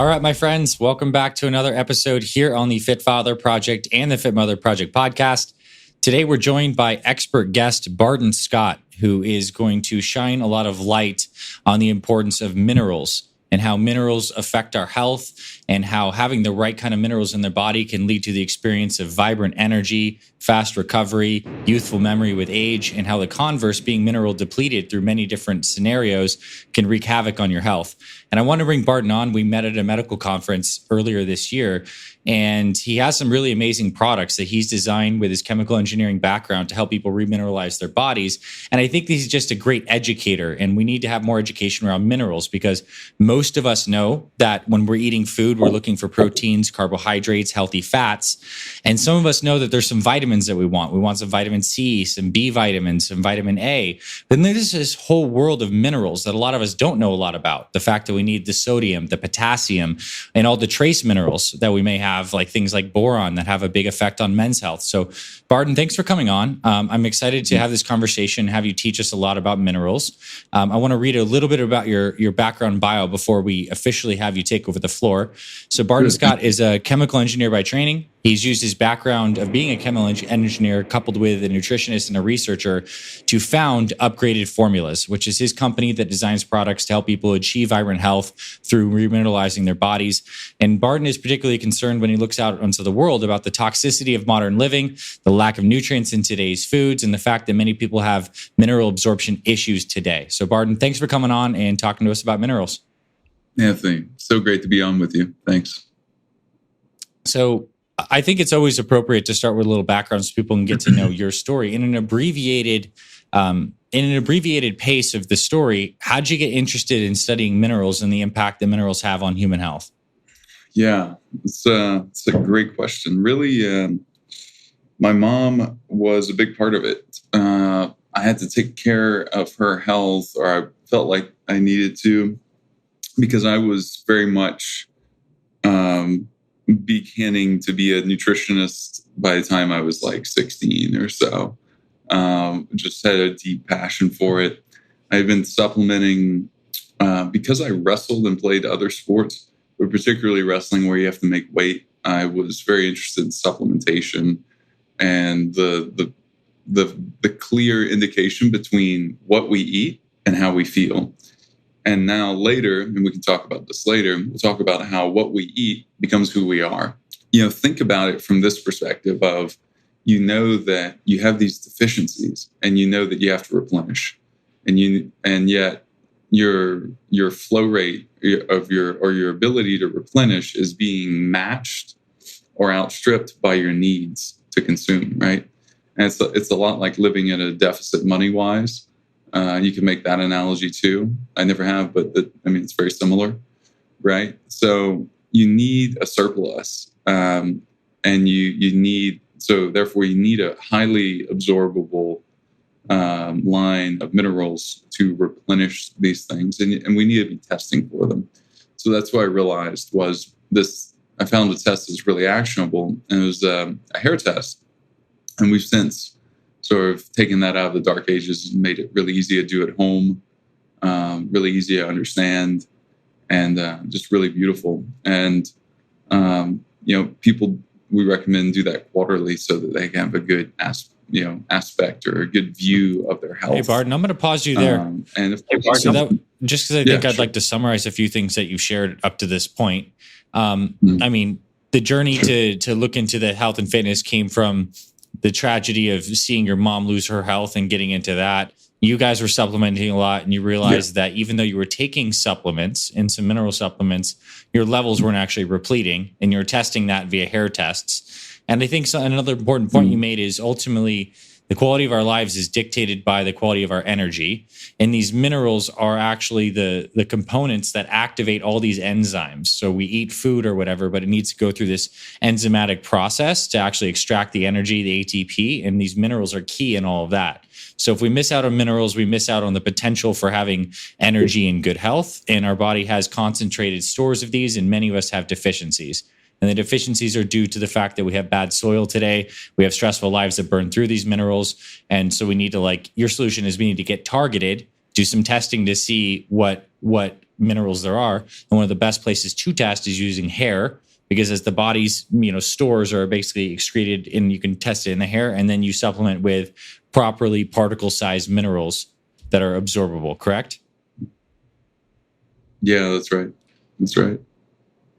All right, my friends, welcome back to another episode here on the Fit Father Project and the Fit Mother Project podcast. Today, we're joined by expert guest Barton Scott, who is going to shine a lot of light on the importance of minerals and how minerals affect our health and how having the right kind of minerals in their body can lead to the experience of vibrant energy, fast recovery, youthful memory with age, and how the converse, being mineral depleted through many different scenarios, can wreak havoc on your health. And I want to bring Barton on. We met at a medical conference earlier this year, and he has some really amazing products that he's designed with his chemical engineering background to help people remineralize their bodies. And I think he's just a great educator, and we need to have more education around minerals because most of us know that when we're eating food, we're looking for proteins, carbohydrates, healthy fats. And some of us know that there's some vitamins that we want. We want some vitamin C, some B vitamins, some vitamin A. But then there's this whole world of minerals that a lot of us don't know a lot about. The fact that we need the sodium, the potassium, and all the trace minerals that we may have, like things like boron that have a big effect on men's health. So Barton, thanks for coming on. I'm excited to have this conversation, have you teach us a lot about minerals. I want to read a little bit about your background bio before we officially have you take over the floor. So Barton Scott is a chemical engineer by training. He's used his background of being a chemical engineer coupled with a nutritionist and a researcher to found Upgraded Formulas, which is his company that designs products to help people achieve vibrant health through remineralizing their bodies. And Barton is particularly concerned when he looks out onto the world about the toxicity of modern living, the lack of nutrients in today's foods, and the fact that many people have mineral absorption issues today. So Barton, thanks for coming on and talking to us about minerals. Anthony, so great to be on with you. Thanks. So I think it's always appropriate to start with a little background so people can get to know your story. In an abbreviated pace of the story, how'd you get interested in studying minerals and the impact that minerals have on human health? Yeah, it's a great question. Really, my mom was a big part of it. I had to take care of her health, or I felt like I needed to, because I was very much beginning to be a nutritionist by the time I was like 16 or so. Just had a deep passion for it. I've been supplementing because I wrestled and played other sports, but particularly wrestling where you have to make weight. I was very interested in supplementation and the clear indication between what we eat and how we feel. And now later, and we can talk about this later, we'll talk about how what we eat becomes who we are. Think about it from this perspective of, that you have these deficiencies and that you have to replenish. And yet your flow rate of your ability to replenish is being matched or outstripped by your needs to consume, right? And it's a lot like living in a deficit money-wise. You can make that analogy too. I never have, but it's very similar, right? So you need a surplus, and therefore you need a highly absorbable line of minerals to replenish these things, and we need to be testing for them. So that's what I realized was this. I found the test is really actionable, and it was a hair test, and we've since sort of taken that out of the dark ages and made it really easy to do at home, really easy to understand, and just really beautiful. And, people, we recommend do that quarterly so that they can have a good aspect or a good view of their health. Hey, Barton, I'm going to pause you there. Just because I think I'd like to summarize a few things that you've shared up to this point. The journey to look into the health and fitness came from the tragedy of seeing your mom lose her health and getting into that. You guys were supplementing a lot, and you realized that even though you were taking supplements and some mineral supplements, your levels weren't actually repleting, and you're testing that via hair tests. And I think another important point you made is ultimately the quality of our lives is dictated by the quality of our energy. And these minerals are actually the components that activate all these enzymes. So we eat food or whatever, but it needs to go through this enzymatic process to actually extract the energy, the ATP, and these minerals are key in all of that. So if we miss out on minerals, we miss out on the potential for having energy and good health. And our body has concentrated stores of these, and many of us have deficiencies. And the deficiencies are due to the fact that we have bad soil today. We have stressful lives that burn through these minerals. And so we need to your solution is we need to get targeted, do some testing to see what minerals there are. And one of the best places to test is using hair, because as the body's stores are basically excreted, and you can test it in the hair, and then you supplement with properly particle-sized minerals that are absorbable. Correct? Yeah, that's right. That's right.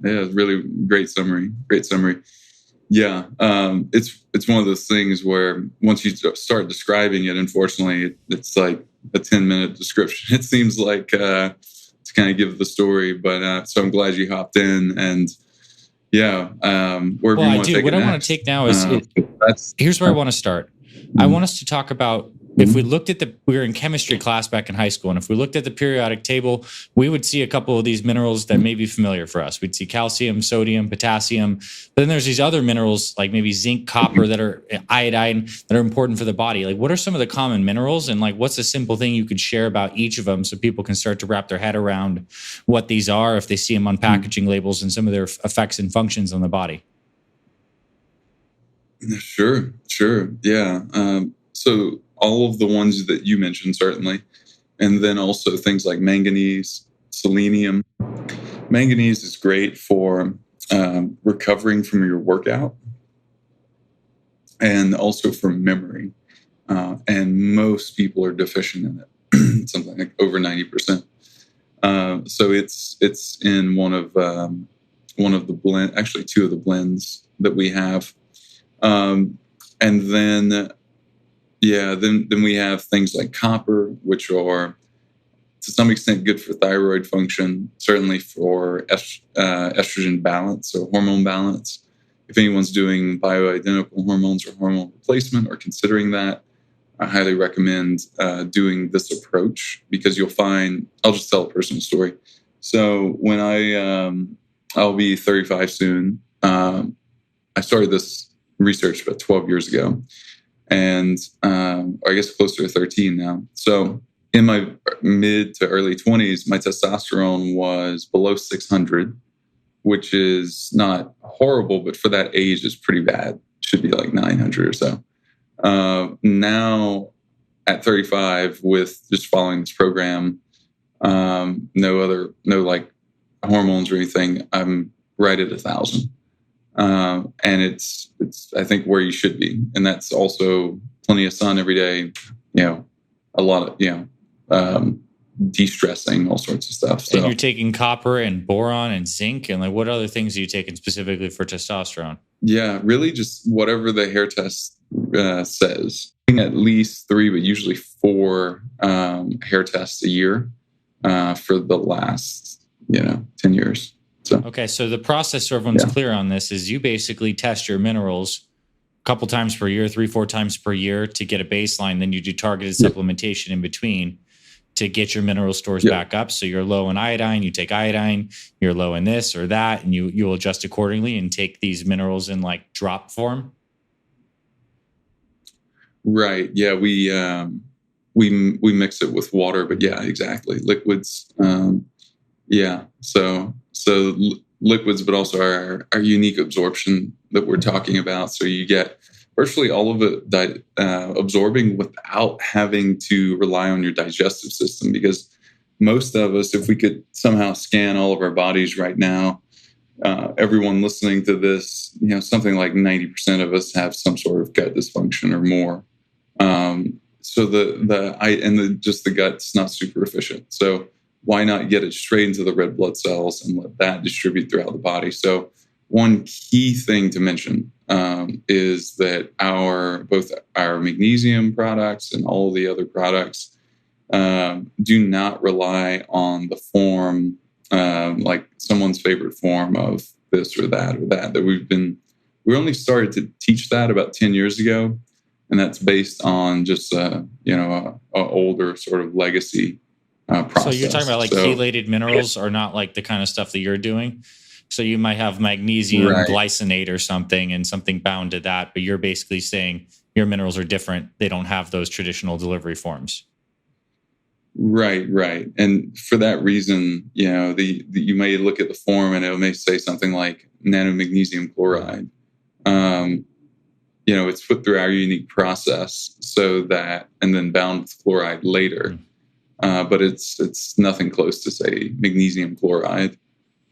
Yeah, really great summary. Great summary. Yeah, it's one of those things where once you start describing it, unfortunately, it's like a 10-minute description. It seems like to kind of give the story, but so I'm glad you hopped in, and yeah, where Well, you I want to do. take What it I want next. to take now is That's here's where I want to start. I want us to talk about, if we looked at we were in chemistry class back in high school, and if we looked at the periodic table, we would see a couple of these minerals that may be familiar for us. We'd see calcium, sodium, potassium, but then there's these other minerals like maybe zinc, copper, that are iodine, that are important for the body. Like, what are some of the common minerals, and like, what's a simple thing you could share about each of them so people can start to wrap their head around what these are if they see them on packaging labels and some of their effects and functions on the body? Sure. Yeah. So all of the ones that you mentioned, certainly, and then also things like manganese, selenium. Manganese is great for recovering from your workout, and also for memory. And most people are deficient in it, something like over 90%. So it's in one of the blend, actually two of the blends that we have. And then we have things like copper, which are to some extent good for thyroid function, certainly for estrogen balance or hormone balance. If anyone's doing bioidentical hormones or hormone replacement or considering that, I highly recommend doing this approach, because you'll find, I'll just tell a personal story. So when I'll be 35 soon, I started this research about 12 years ago, and I guess closer to 13 now. So in my mid to early 20s, my testosterone was below 600, which is not horrible, but for that age, it's pretty bad. It should be like 900 or so. Now at 35, with just following this program, no like hormones or anything, I'm right at 1,000. And it's I think where you should be, and that's also plenty of sun every day. A lot of de-stressing, all sorts of stuff. So, and you're taking copper and boron and zinc, and like, what other things are you taking specifically for testosterone? Yeah, really just whatever the hair test says. At least 3, but usually 4 hair tests a year for the last 10 years. Okay, so the process, so everyone's clear on this, is you basically test your minerals a couple times per year, 3-4 times per year to get a baseline. Then you do targeted supplementation in between to get your mineral stores back up. So you're low in iodine, you take iodine, you're low in this or that, and you'll adjust accordingly and take these minerals in like drop form. Right. Yeah, we mix it with water, but yeah, exactly. Liquids. So liquids, but also our unique absorption that we're talking about. So you get virtually all of it absorbing without having to rely on your digestive system. Because most of us, if we could somehow scan all of our bodies right now, everyone listening to this, something like 90% of us have some sort of gut dysfunction or more. So just the gut's not super efficient. So why not get it straight into the red blood cells and let that distribute throughout the body? So one key thing to mention is that both our magnesium products and all of the other products do not rely on the form, like someone's favorite form of this or that or that. We only started to teach that about 10 years ago, and that's based on just a older sort of legacy process. So you're talking about like chelated minerals are not like the kind of stuff that you're doing. So you might have magnesium glycinate or something and something bound to that, but you're basically saying your minerals are different. They don't have those traditional delivery forms. Right. And for that reason, you may look at the form and it may say something like nanomagnesium chloride. It's put through our unique process so that, and then bound with chloride later. but it's nothing close to, say, magnesium chloride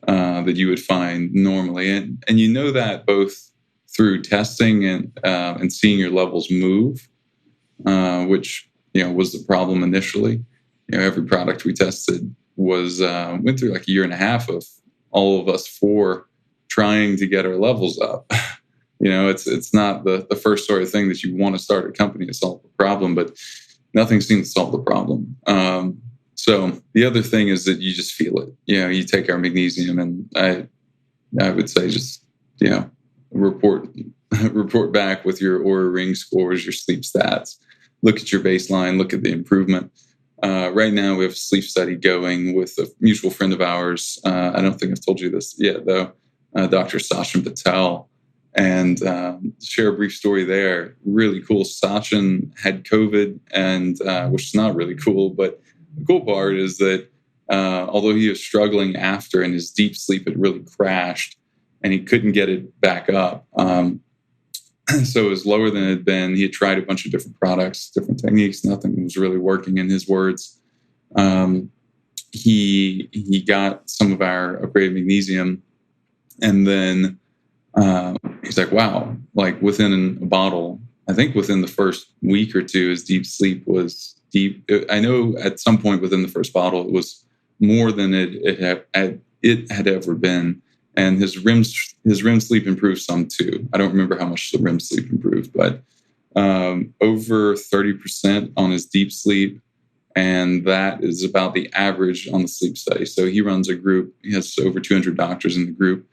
that you would find normally. And you know that both through testing and seeing your levels move, which was the problem initially. Every product we tested went through like a year and a half of all of us four trying to get our levels up. It's not the first sort of thing that you want to start a company to solve the problem, but nothing seems to solve the problem. So the other thing is that you just feel it. You take our magnesium, and I would say just report back with your Oura Ring scores, your sleep stats. Look at your baseline. Look at the improvement. Right now, we have a sleep study going with a mutual friend of ours. I don't think I've told you this yet, though. Dr. Sachin Patel. And share a brief story there. Really cool. Sachin had COVID, and which is not really cool, but the cool part is that although he was struggling after, and his deep sleep had really crashed, and he couldn't get it back up. So it was lower than it had been. He had tried a bunch of different products, different techniques. Nothing was really working, in his words. He got some of our upgraded magnesium, and then he's like, wow, like within a bottle, I think within the first week or two, his deep sleep was deep. I know at some point within the first bottle, it was more than it had ever been. And his REM sleep improved some too. I don't remember how much the REM sleep improved, but over 30% on his deep sleep. And that is about the average on the sleep study. So he runs a group. He has over 200 doctors in the group.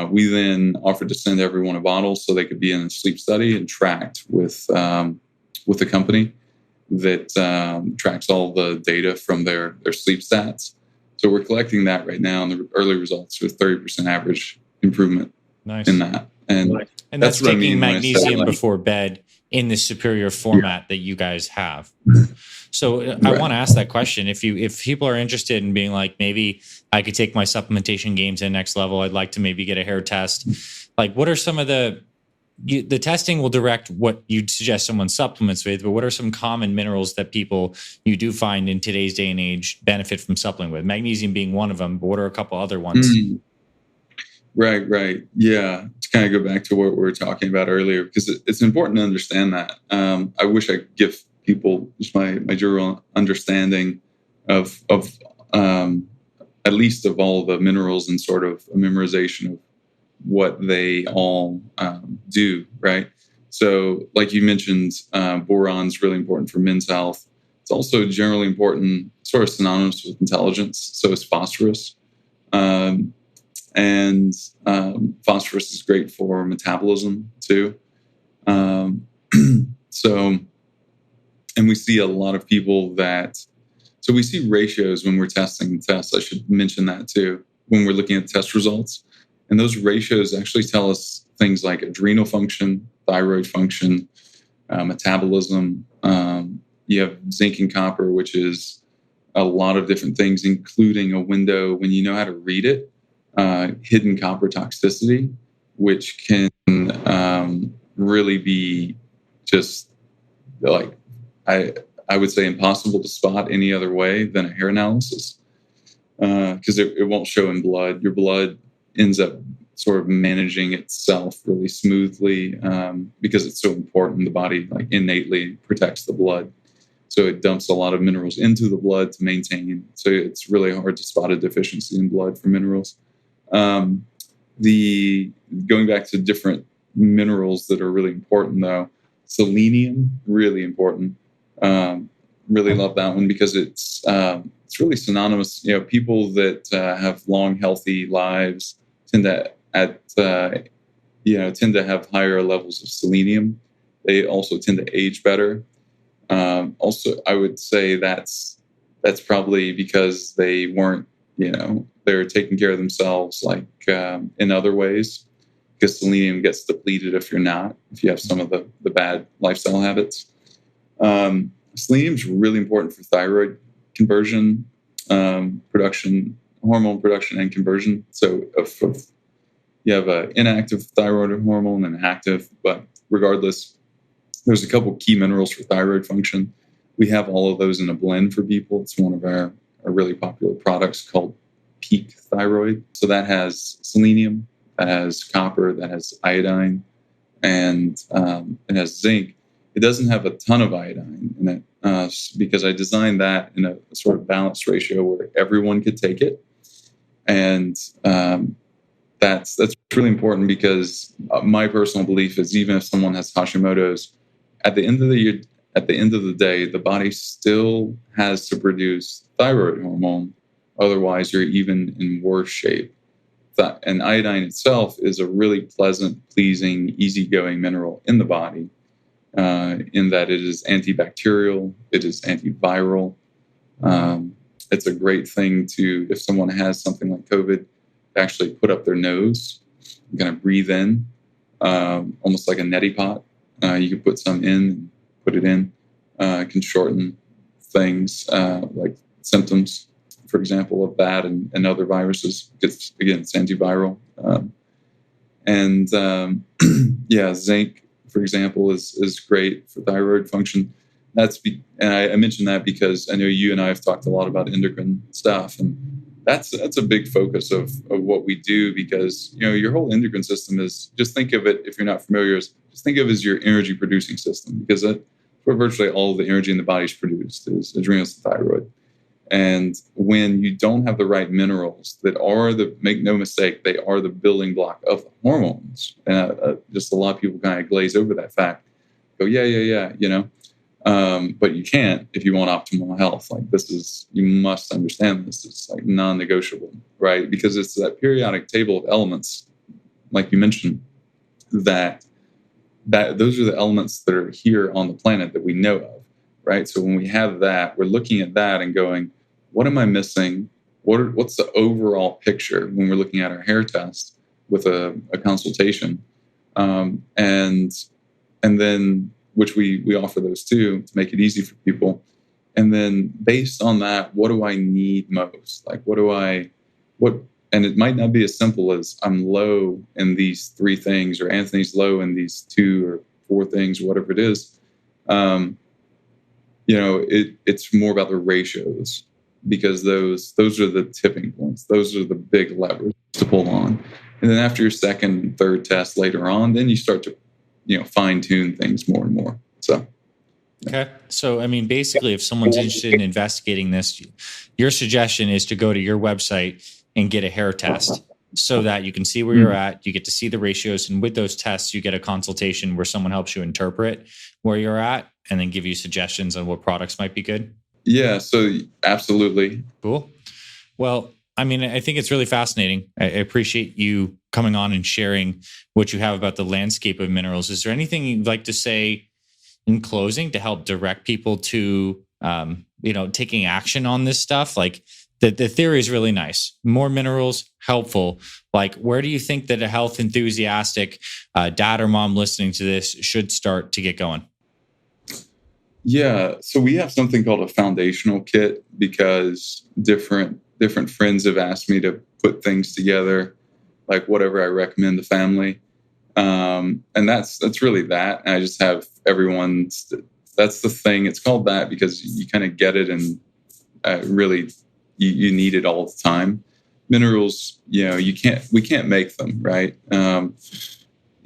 We then offered to send everyone a bottle so they could be in a sleep study and tracked with a company that tracks all the data from their sleep stats. So we're collecting that right now, and the early results with 30% average improvement in that. And that's taking I mean magnesium before bed in the superior format that you guys have. So I want to ask that question. If people are interested in being like, maybe I could take my supplementation game to the next level, I'd like to maybe get a hair test. Like, what are some of the testing will direct what you'd suggest someone supplements with, but what are some common minerals that people you do find in today's day and age benefit from supplementing with? Magnesium being one of them, but what are a couple other ones? Right. Yeah. To kind of go back to what we were talking about earlier, because it's important to understand that. I wish I could give people just my general understanding of at least of all the minerals and sort of a memorization of what they all do, right? So like you mentioned, boron is really important for men's health. It's also generally important, sort of synonymous with intelligence. So is phosphorus. And phosphorus is great for metabolism too. And we see a lot of people so we see ratios when we're testing the tests. I should mention that too, when we're looking at test results. And those ratios actually tell us things like adrenal function, thyroid function, metabolism. You have zinc and copper, which is a lot of different things, including a window, when you know how to read it, hidden copper toxicity, which can really be just like, I would say impossible to spot any other way than a hair analysis, because it won't show in blood. Your blood ends up sort of managing itself really smoothly because it's so important. The body like innately protects the blood. So it dumps a lot of minerals into the blood to maintain. So it's really hard to spot a deficiency in blood for minerals. Going back to different minerals that are really important though, selenium, really important. Really love that one because it's really synonymous. People that have long, healthy lives tend to have higher levels of selenium. They also tend to age better. Also, I would say that's probably because they weren't, they're taking care of themselves like in other ways, because selenium gets depleted if you have some of the bad lifestyle habits. Selenium is really important for thyroid conversion, production, hormone production, and conversion. So if you have an inactive thyroid hormone and an active, but regardless, there's a couple key minerals for thyroid function. We have all of those in a blend for people. It's one of our really popular products called Peak Thyroid. So that has selenium, that has copper, that has iodine, and it has zinc. It doesn't have a ton of iodine in it because I designed that in a sort of balanced ratio where everyone could take it. And that's really important because my personal belief is even if someone has Hashimoto's, at the end of the day, the body still has to produce thyroid hormone. Otherwise, you're even in worse shape. And iodine itself is a really pleasant, pleasing, easygoing mineral in the body, in that it is antibacterial, it is antiviral. It's a great thing to, if someone has something like COVID, actually put up their nose, kind of breathe in, almost like a neti pot. You can put some in, put it in. It can shorten things like symptoms, for example, of that and other viruses. It's antiviral. Yeah, zinc, for example, is great for thyroid function. And I mentioned that because I know you and I have talked a lot about endocrine stuff, and that's a big focus of what we do because your whole endocrine system is, just think of it, if you're not familiar, just think of it as your energy producing system, because that's where virtually all of the energy in the body is produced, is adrenals and thyroid. And when you don't have the right minerals that are make no mistake, they are the building block of the hormones. Just a lot of people kind of glaze over that fact. Go, yeah, but you can't if you want optimal health. Like you must understand this. It's like non-negotiable, right? Because it's that periodic table of elements, like you mentioned, that those are the elements that are here on the planet that we know of, right? So when we have that, we're looking at that and going, what am I missing? What's the overall picture when we're looking at our hair test with a consultation? And then, which we offer those too to make it easy for people. And then based on that, what do I need most? Like, and it might not be as simple as I'm low in these 3 things, or Anthony's low in these 2 or 4 things, whatever it is. It's more about the ratios, because those are the tipping points. Those are the big levers to pull on. And then after your second and third test later on, then you start to, fine tune things more and more. So. Okay. So, I mean, basically, if someone's interested in investigating this, your suggestion is to go to your website and get a hair test so that you can see where you're at. You get to see the ratios. And with those tests, you get a consultation where someone helps you interpret where you're at and then give you suggestions on what products might be good. Yeah. So absolutely. Cool. Well, I mean, I think it's really fascinating. I appreciate you coming on and sharing what you have about the landscape of minerals. Is there anything you'd like to say in closing to help direct people to, taking action on this stuff? Like the theory is really nice. More minerals, helpful. Like, where do you think that a health enthusiastic dad or mom listening to this should start to get going? Yeah. So we have something called a foundational kit, because different friends have asked me to put things together, like whatever I recommend the family. And that's really that. And I just have everyone's, that's the thing. It's called that because you kind of get it, and really you need it all the time. Minerals, we can't make them, right?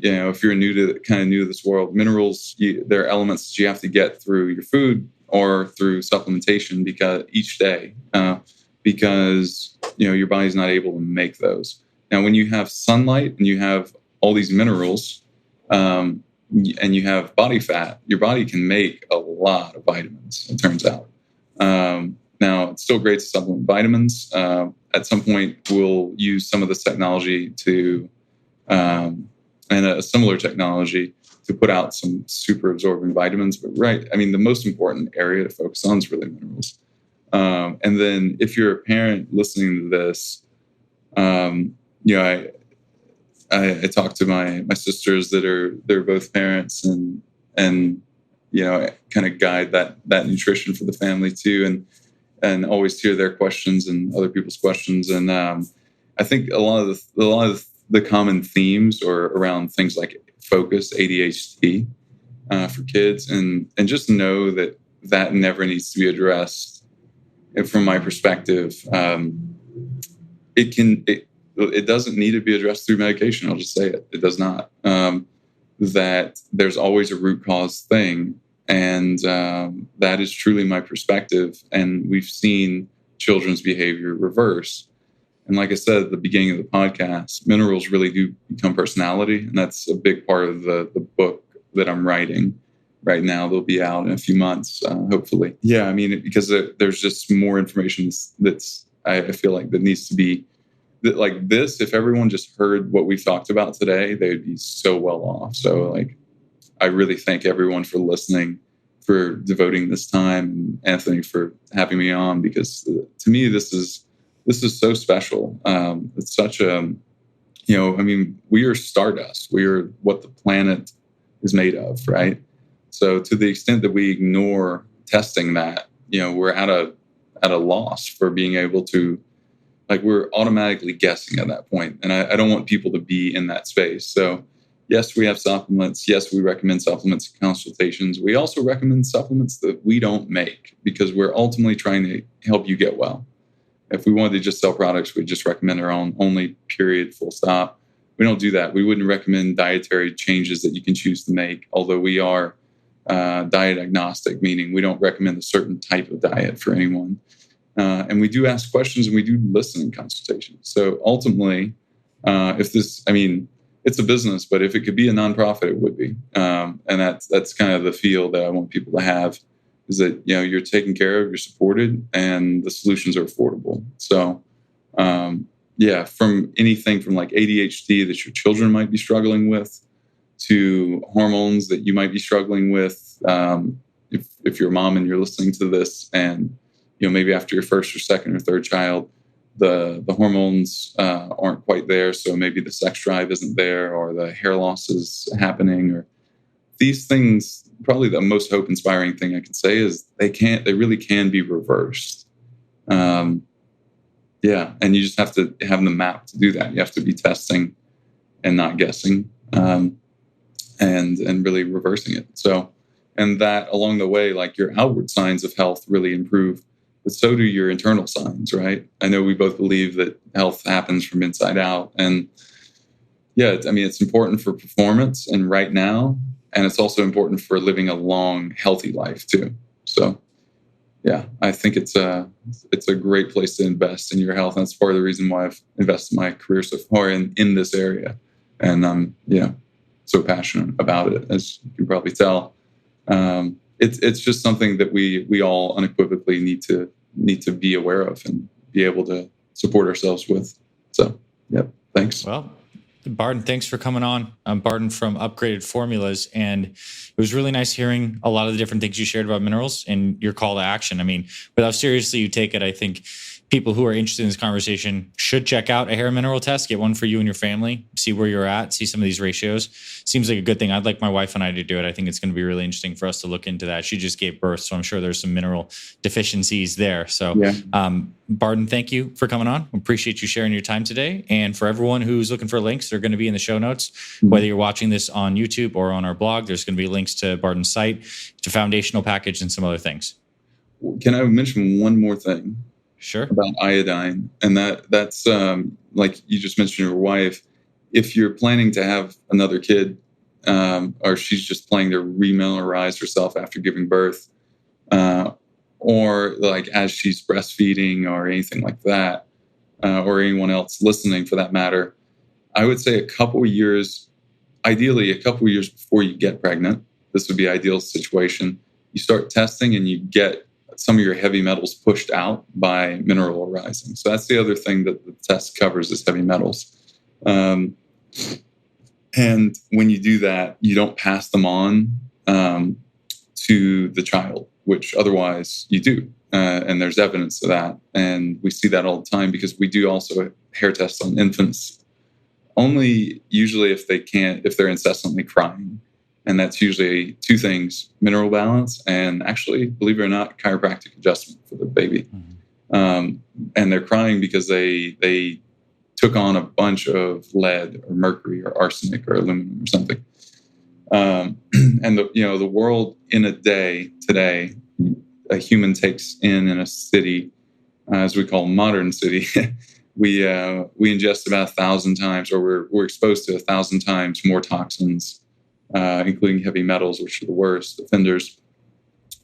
If you're new to this world, minerals, they're elements that you have to get through your food or through supplementation each day, because your body's not able to make those. Now, when you have sunlight and you have all these minerals, and you have body fat, your body can make a lot of vitamins, it turns out. Now, it's still great to supplement vitamins. At some point, we'll use some of this technology and a similar technology to put out some super absorbing vitamins. But the most important area to focus on is really minerals. And then if you're a parent listening to this, I talk to my sisters they're both parents, and kind of guide that nutrition for the family too, and always hear their questions and other people's questions. And I think a lot of the common themes are around things like focus, ADHD for kids, and just know that that never needs to be addressed. And from my perspective, it doesn't need to be addressed through medication. I'll just say it. It does not. That there's always a root cause thing. And that is truly my perspective. And we've seen children's behavior reverse. And like I said at the beginning of the podcast, minerals really do become personality. And that's a big part of the book that I'm writing right now. They'll be out in a few months, hopefully. Yeah, I mean, because there's just more information that's I feel like that needs to be, like this, if everyone just heard what we've talked about today, they would be so well off. So like, I really thank everyone for listening, for devoting this time, and Anthony for having me on, because to me, this is so special. It's such a, I mean, we are stardust. We are what the planet is made of, right? So to the extent that we ignore testing that, we're at a loss for being able to, like, we're automatically guessing at that point. And I don't want people to be in that space. So yes, we have supplements. Yes, we recommend supplements and consultations. We also recommend supplements that we don't make, because we're ultimately trying to help you get well. If we wanted to just sell products, we'd just recommend our own, only, period, full stop. We don't do that. We wouldn't recommend dietary changes that you can choose to make, although we are diet agnostic, meaning we don't recommend a certain type of diet for anyone. And we do ask questions, and we do listen in consultations. So ultimately, it's a business, but if it could be a nonprofit, it would be. And that's kind of the feel that I want people to have, is that, you're taken care of, you're supported, and the solutions are affordable. So, from anything from like ADHD that your children might be struggling with, to hormones that you might be struggling with. If you're a mom and you're listening to this, and maybe after your first or second or third child, the hormones aren't quite there, so maybe the sex drive isn't there, or the hair loss is happening, or these things. Probably the most hope-inspiring thing I can say is they really can be reversed. And you just have to have the map to do that. You have to be testing and not guessing, and really reversing it. So, and that along the way, like, your outward signs of health really improve, but so do your internal signs, right? I know we both believe that health happens from inside out. And it's important for performance and right now. And it's also important for living a long, healthy life too. So, I think it's a great place to invest in your health. And that's part of the reason why I've invested my career so far in this area. And I'm, so passionate about it, as you can probably tell. It's just something that we all unequivocally need to be aware of and be able to support ourselves with. So, thanks. Well, Barton, thanks for coming on. I'm Barton from Upgraded Formulas, and it was really nice hearing a lot of the different things you shared about minerals and your call to action. I mean, with how seriously you take it, I think people who are interested in this conversation should check out a hair mineral test, get one for you and your family, see where you're at, see some of these ratios. Seems like a good thing. I'd like my wife and I to do it. I think it's going to be really interesting for us to look into that. She just gave birth, so I'm sure there's some mineral deficiencies there. So, Barton, thank you for coming on. Appreciate you sharing your time today. And for everyone who's looking for links, they're going to be in the show notes. Whether you're watching this on YouTube or on our blog, there's going to be links to Barton's site, to foundational package, and some other things. Can I mention one more thing? Sure. About iodine. And that's like you just mentioned your wife. If you're planning to have another kid, or she's just planning to remineralize herself after giving birth, or like as she's breastfeeding or anything like that, or anyone else listening for that matter, I would say ideally a couple of years before you get pregnant, this would be an ideal situation. You start testing and you get some of your heavy metals pushed out by mineralizing. So that's the other thing that the test covers, is heavy metals. And when you do that, you don't pass them on to the child, which otherwise you do. And there's evidence of that. And we see that all the time, because we do also hair tests on infants, only usually if they're incessantly crying. And that's usually two things: mineral balance, and actually, believe it or not, chiropractic adjustment for the baby. And they're crying because they took on a bunch of lead or mercury or arsenic or aluminum or something. And the world in a day today, a human takes in a city, as we call modern city, we ingest about 1,000 times, or we're exposed to 1,000 times more toxins, including heavy metals, which are the worst offenders,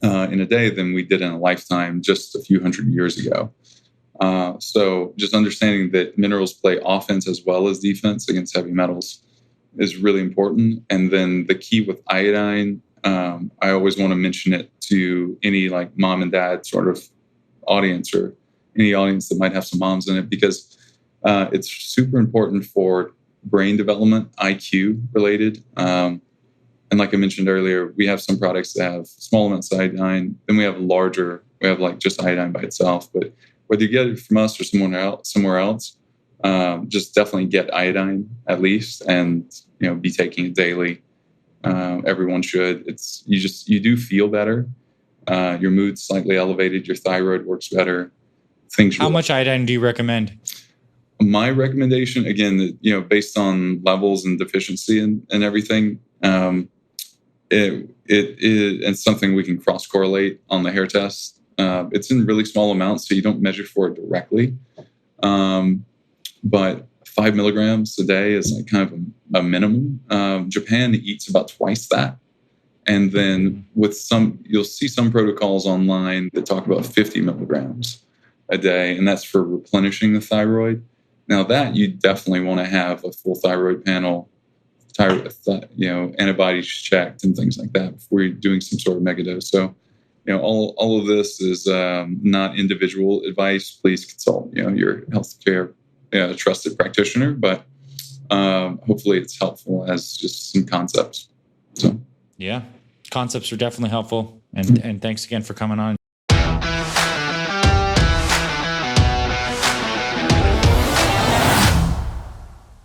in a day than we did in a lifetime just a few hundred years ago. So just understanding that minerals play offense as well as defense against heavy metals is really important. And then the key with iodine, I always want to mention it to any like mom and dad sort of audience, or any audience that might have some moms in it, because it's super important for brain development, IQ related. And like I mentioned earlier, we have some products that have small amounts of iodine. Then we have like just iodine by itself. But whether you get it from us or somewhere else, just definitely get iodine at least, and be taking it daily. Everyone should. You do feel better. Your mood's slightly elevated. Your thyroid works better. How much iodine do you recommend? My recommendation, again, based on levels and deficiency and everything, it's something we can cross correlate on the hair test. It's in really small amounts, so you don't measure for it directly. But 5 milligrams a day is like kind of a minimum. Japan eats about twice that. And then you'll see some protocols online that talk about 50 milligrams a day, and that's for replenishing the thyroid. Now that you definitely want to have a full thyroid panel, antibodies checked and things like that before you're doing some sort of megadose. So, all of this is not individual advice. Please consult, your healthcare trusted practitioner. But hopefully, it's helpful as just some concepts. So, yeah, concepts are definitely helpful. And thanks again for coming on.